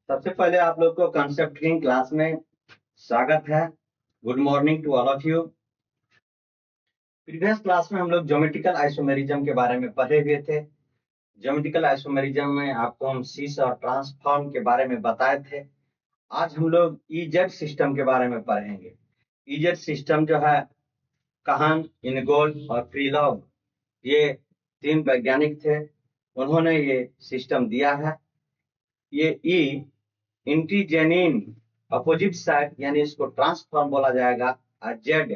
सबसे पहले आप लोग को कंसेप्ट की क्लास में स्वागत है। Good morning to all of you. Previous class में हम लोग ज्योमेट्रिकल आइसोमेरिज्म के बारे में पढ़े हुए थे। ज्योमेट्रिकल आइसोमेरिज्म में आपको हम सीस और ट्रांसफॉर्म के बारे में बताए थे। आज हम लोग ईजेड सिस्टम के बारे में पढ़ेंगे। ईजेड सिस्टम जो है, काहन, इनगोल्ड और क्रीलॉग, ये तीन वैज्ञानिक थे। उन्होंने ये सिस्टम दिया है। ये ई इंटीजेनिन अपोजिट साइड यानी इसको ट्रांसफॉर्म बोला जाएगा, और जेड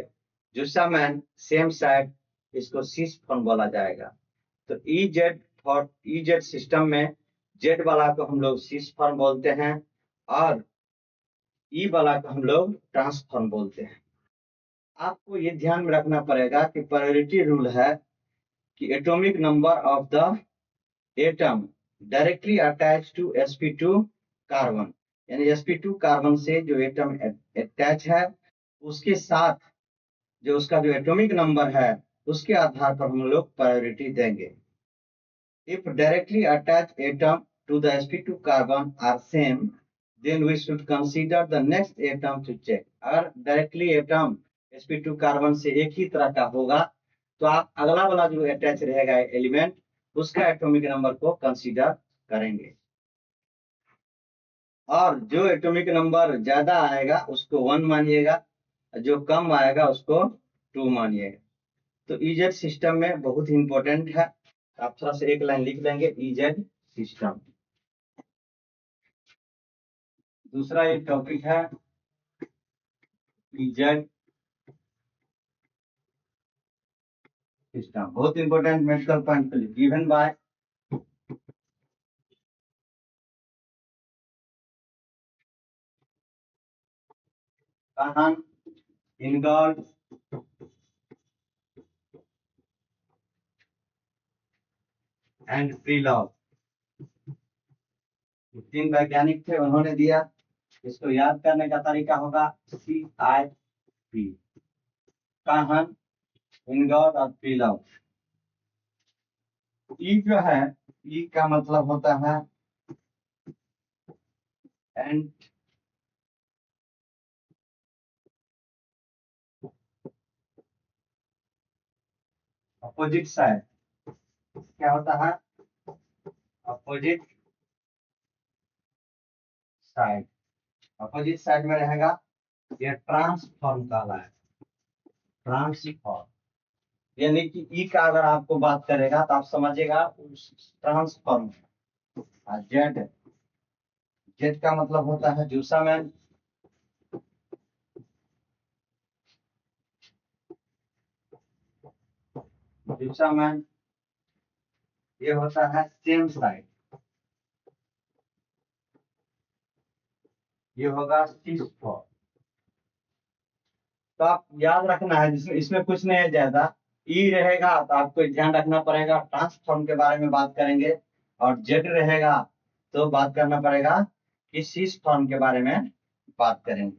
जुसामैन सेम साइड, इसको सिस फॉर्म बोला जाएगा। तो E Z for E Z system में जेड वाला को हम लोग सिस फॉर्म बोलते हैं और ई वाला को हम लोग ट्रांसफॉर्म बोलते हैं। आपको ये ध्यान में रखना पड़ेगा कि प्रायोरिटी रूल है कि atomic number of the atom directly attach to sp2 carbon, यानी sp2 कार्बन से जो एटम अटैच है उसके साथ जो उसका जो एटॉमिक नंबर है उसके आधार पर हम लोग प्रायोरिटी देंगे। If directly attach atom to the sp2 carbon are same, then we should consider the next atom to check. अगर डायरेक्टली एटम sp2 कार्बन से एक ही तरह का होगा तो आप अगला वाला जो अटैच रहेगा एलिमेंट, उसका एटॉमिक नंबर को कंसीडर करेंगे। और जो एटॉमिक नंबर ज्यादा आएगा उसको 1 मानिएगा, जो कम आएगा उसको 2 मानिएगा। तो ईजेड सिस्टम में बहुत ही इंपॉर्टेंट है। आप थोड़ा सा एक लाइन लिख लेंगे, ईजेड सिस्टम। दूसरा एक टॉपिक है ईजेड सिस्टम, बहुत इंपॉर्टेंट मेडिकल पॉइंट के लिए, गिवन बाय काहन, इनगॉल्ड एंड क्रीलॉग। तीन वैज्ञानिक थे, उन्होंने दिया। इसको याद करने का तरीका होगा CIP, काहन, इनगॉल्ड और क्रीलॉग। ई जो है, ई का मतलब होता है एंड अपोजिट साइड। क्या होता है? Opposite side. अपोजिट साइड में रहेगा, ये ट्रांसफॉर्म कहला है, ट्रांसफॉर्म। यानी कि ई का अगर आपको बात करेगा तो आप समझिएगा ट्रांसफॉर्म। जेड, जेड का मतलब होता है जूसामैन। जूसामैन ये होता है सेम साइड, ये होगा सिस फॉर्म। तो आप याद रखना है, जिसमें इसमें कुछ नहीं है ज्यादा। ई रहेगा तो आपको ध्यान रखना पड़ेगा, ट्रांसफॉर्म के बारे में बात करेंगे। और जेड रहेगा तो बात करना पड़ेगा कि सिस फॉर्म के बारे में बात करेंगे।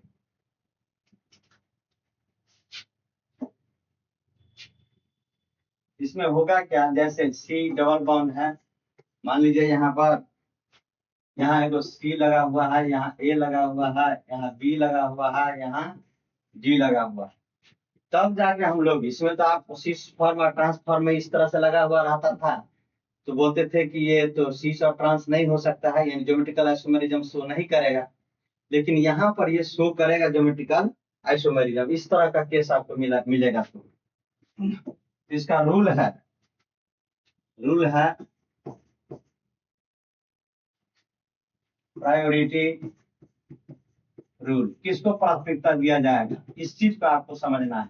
इसमें होगा क्या, जैसे सी डबल बॉन्ड है, मान लीजिए यहाँ पर, यहाँ एक सी लगा हुआ है, यहाँ ए लगा हुआ है, यहाँ बी लगा हुआ है, यहाँ जी लगा हुआ है। तब जाके हम लोग, इसमें तो आप सिस फॉर्म और ट्रांसफॉर्म में इस तरह से लगा हुआ रहता था तो बोलते थे कि ये तो सिस और ट्रांस नहीं हो सकता है, यानी ज्योमेट्रिकल आइसोमेरिज्म शो नहीं करेगा। लेकिन यहाँ पर ये शो करेगा ज्योमेट्रिकल आइसोमेरिज्म। इस तरह का केस आपको मिलेगा। तो इसका रूल है प्रायोरिटी रूल। किसको प्राथमिकता दिया जाएगा, इस चीज को आपको समझना है।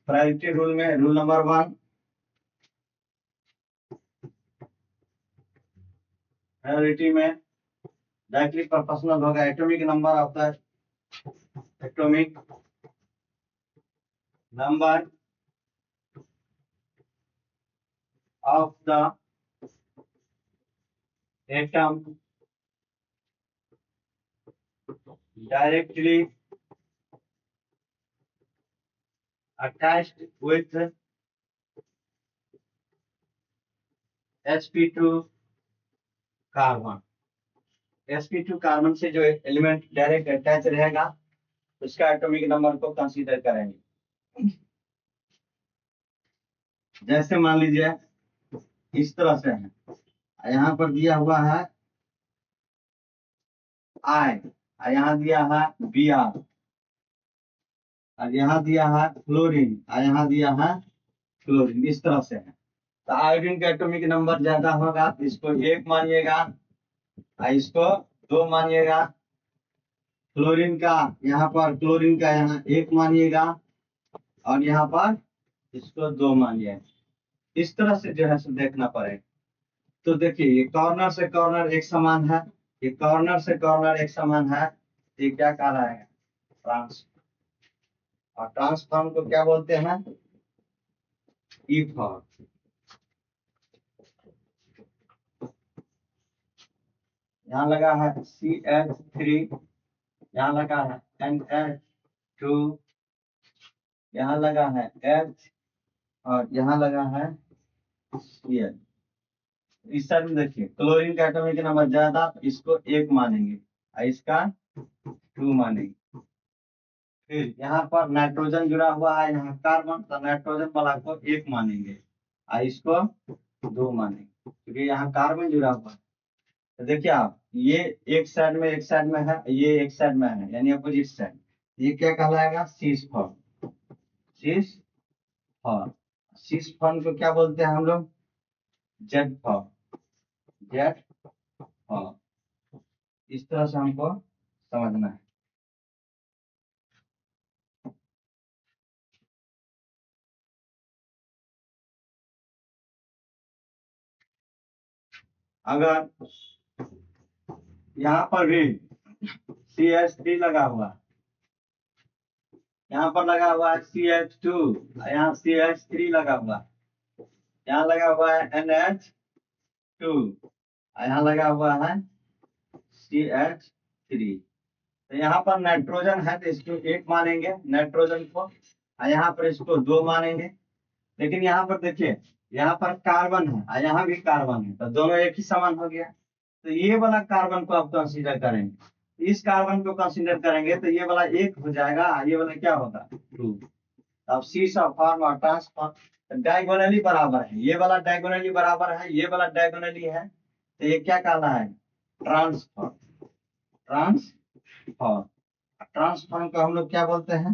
प्रायोरिटी रूल में रूल नंबर 1, प्रायोरिटी में डायरेक्टली प्रोपोर्शनल होगा atomic number of the atomic number of the atom directly attached with sp2 carbon। sp2 carbon से जो एलिमेंट डायरेक्ट अटैच रहेगा उसका एटॉमिक नंबर को कंसीडर करेंगे। जैसे मान लीजिए इस तरह से है, यहाँ पर दिया हुआ है I, यहाँ दिया है Br, और यहाँ दिया है फ्लोरीन, और यहाँ दिया है क्लोरीन। इस तरह से है तो आयोडीन का एटॉमिक नंबर ज्यादा होगा तो इसको 1 मानिएगा, और इसको 2 मानिएगा। क्लोरीन का यहाँ पर, क्लोरीन का यहाँ 1 मानिएगा, और यहाँ पर इसको 2 मानिएगा। इस तरह से जो है सो देखना पड़ेगा। तो देखिए ये कॉर्नर से कॉर्नर एक समान है, ये कॉर्नर से कॉर्नर एक समान है, ये क्या कहलाएगा? ट्रांस। और ट्रांसफॉर्म को क्या बोलते हैं? ई फॉर्म। यहाँ लगा है CH3, यहाँ लगा है NH2, यहाँ लगा है H, और यहाँ लगा है Cl। इस साइड में देखिए क्लोरीन का एटॉमिक नंबर ज्यादा, इसको 1 मानेंगे और इसका 2 मानेंगे। फिर यहाँ पर नाइट्रोजन जुड़ा हुआ है, यहाँ कार्बन, तो नाइट्रोजन वाला को 1 मानेंगे और इसको 2 मानेंगे, क्योंकि यहाँ कार्बन जुड़ा हुआ है। तो देखिए आप, ये एक साइड में, एक साइड में है, ये एक साइड में है, यानी अपोजिट साइड। ये क्या कहलाएगा? सीस फॉर्म। सीस फॉर्म। सीस फॉर्म को क्या बोलते हैं हम लोग? Z form. Z form. इस तरह से हमको समझना है। अगर यहाँ पर भी CH3 लगा हुआ, यहाँ पर लगा हुआ है CH2, यहाँ CH3 लगा हुआ, यहाँ लगा हुआ है NH2, यहाँ लगा हुआ है CH3। तो यहाँ पर नाइट्रोजन है तो इसको 1 मानेंगे नाइट्रोजन को, और यहाँ पर इसको 2 मानेंगे। लेकिन यहाँ पर देखिए, यहाँ पर कार्बन है और यहाँ भी कार्बन है, तो दोनों एक ही समान हो गया। तो ये वाला कार्बन को आप कंसीडर करेंगे, इस कार्बन को कंसीडर करेंगे तो ये वाला 1 हो जाएगा, ये वाला क्या होगा? 2। अब सीस ऑफ फॉर्म और ट्रांसफॉर्म डायगोनली बराबर है, ये वाला डायगोनली बराबर है, ये वाला डायगोनली है, तो ये क्या कहना है? ट्रांसफॉर्म। ट्रांसफॉर्म। ट्रांसफॉर्म को हम लोग क्या बोलते हैं?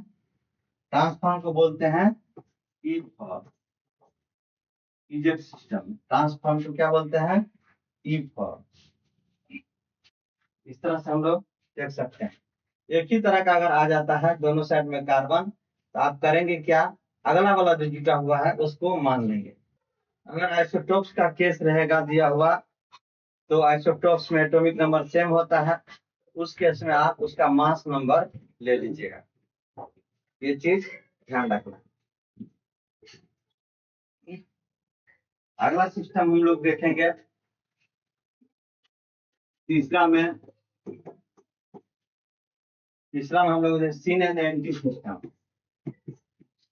ट्रांसफॉर्म को बोलते हैं ई फॉर्म। Eject system. ट्रांसफॉर्म को क्या बोलते हैं? ई फॉर्म। इस तरह से हम लोग देख सकते हैं। एक ही तरह का अगर आ जाता है दोनों साइड में कार्बन, तो आप करेंगे क्या? अगला वाला जो जुटा हुआ है उसको मान लेंगे। अगर आइसोटोप्स का केस रहेगा दिया हुआ, तो आइसोटोप्स में एटॉमिक नंबर सेम होता है, उस केस में आप उसका मास नंबर ले लीजिएगा। ये चीज ध्यान रखना। अगला सिस्टम हम लोग देखेंगे तीसरा में हम लोग syn and anti system.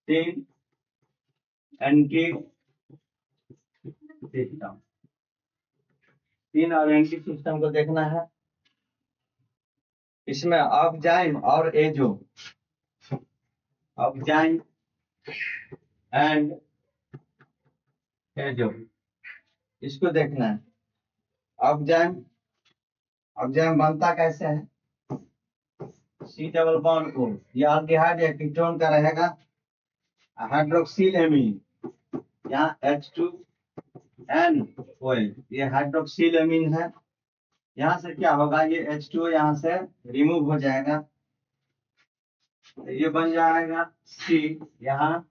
Syn anti system. Syn और एंटी सिस्टम को देखना है। इसमें ऑक्जाइम और एजो, ऑक्जाइम एंड एजो, इसको देखना है। ऑक्जाइम, ऑक्जाइम बनता कैसे है? C डबल बॉन्ड O, ये अल्डिहाइड या कीटोन का रहेगा। हाइड्रोक्सिल एमीन, यहाँ H2NOH, ये हाइड्रोक्सिल एमीन है। यहाँ से क्या होगा? ये H2 यहाँ से रिमूव हो जाएगा, ये बन जाएगा C, यहाँ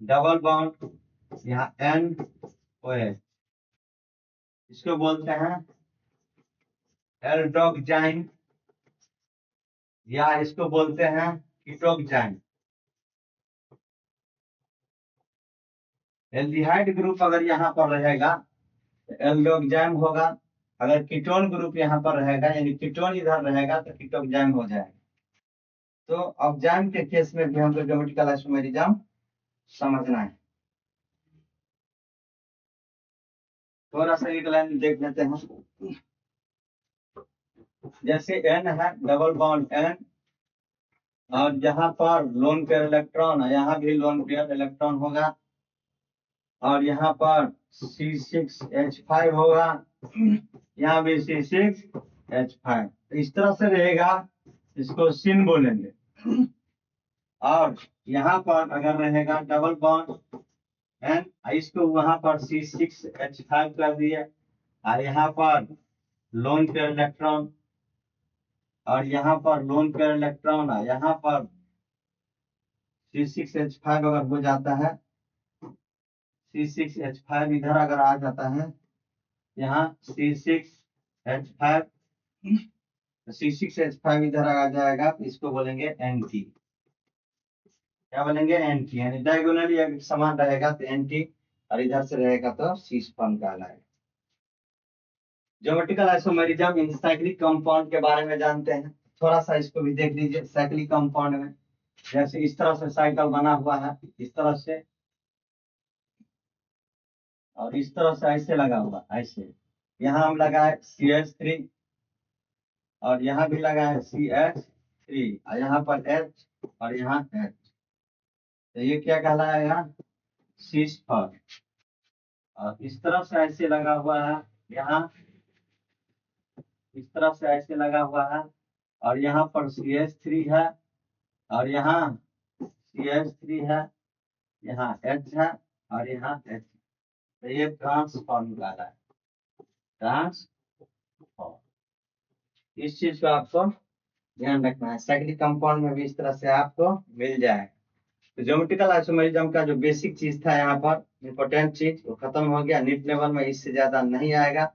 डबल बॉन्ड, यहाँ NOH, इसको बोलते हैं एल्डोक्साइन, या इसको बोलते हैं कीटोक्साइन। एल्डिहाइड ग्रुप अगर यहाँ पर रहेगा तो एल्डोक्साइन होगा, अगर कीटोन ग्रुप यहाँ पर रहेगा, यानी कीटोन इधर रहेगा, तो कीटोक्साइन हो जाएगा। तो ऑक्जाइम के केस में भी हमको ज्योमेट्रिकल आइसोमेरिज्म समझना है। थोड़ा सा एक लाइन देख लेते हैं। जैसे एन है, डबल बॉन्ड एन, और यहाँ पर लोन पेयर इलेक्ट्रॉन है, यहाँ भी लोन पेयर इलेक्ट्रॉन होगा, और यहाँ पर C6H5 होगा, यहाँ भी C6H5। तो इस तरह से रहेगा, इसको सिन बोलेंगे। और यहाँ पर अगर रहेगा डबल बॉन्ड एन, इसको वहां पर C6H5 कर दिए, और यहाँ पर लोन पेयर इलेक्ट्रॉन, और यहाँ पर लोन पेयर इलेक्ट्रॉन है, यहाँ पर C6H5 अगर हो जाता है, C6H5 इधर अगर आ जाता है, यहाँ C6H5, C6H5 इधर आ जाएगा, इसको बोलेंगे एंटी। क्या बोलेंगे? एंटी। यानी डायगोनली अगर समान रहेगा तो एंटी, और इधर से रहेगा तो सीस फॉर्म कहलाएगा। Geometrical isomerism in cyclic compound के बारे में जानते हैं, थोड़ा सा इसको भी देख लीजिए। साइक्लिक कंपाउंड में जैसे इस तरह से साइकिल बना हुआ है, इस तरह से, और इस तरह से ऐसे लगा हुआ, ऐसे। यहाँ हम लगाए CH3, और यहाँ भी लगा है CH3, और यहाँ पर H, और यहाँ H। तो ये क्या कहलाएगा? सीस फॉर्म। और इस तरफ से ऐसे लगा हुआ है, यहाँ इस तरफ से ऐसे लगा हुआ है, और यहाँ पर CH3 है, और यहाँ CH3 है, यहाँ H है, और यहाँ H। तो ये ट्रांसफॉर्म वाला है, ट्रांसफॉर्म। इस चीज को आपको ध्यान रखना है। साइक्लिक कंपाउंड में भी इस तरह से आपको मिल जाएगा। तो ज्योमेट्रिकल आइसोमेरिज्म का जो बेसिक चीज था यहाँ पर, इंपॉर्टेंट चीज, वो खत्म हो गया। नीट लेवल में इससे ज्यादा नहीं आएगा।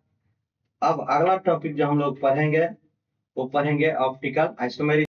अब अगला टॉपिक जो हम लोग पढ़ेंगे, वो पढ़ेंगे ऑप्टिकल आइसोमेरिज्म।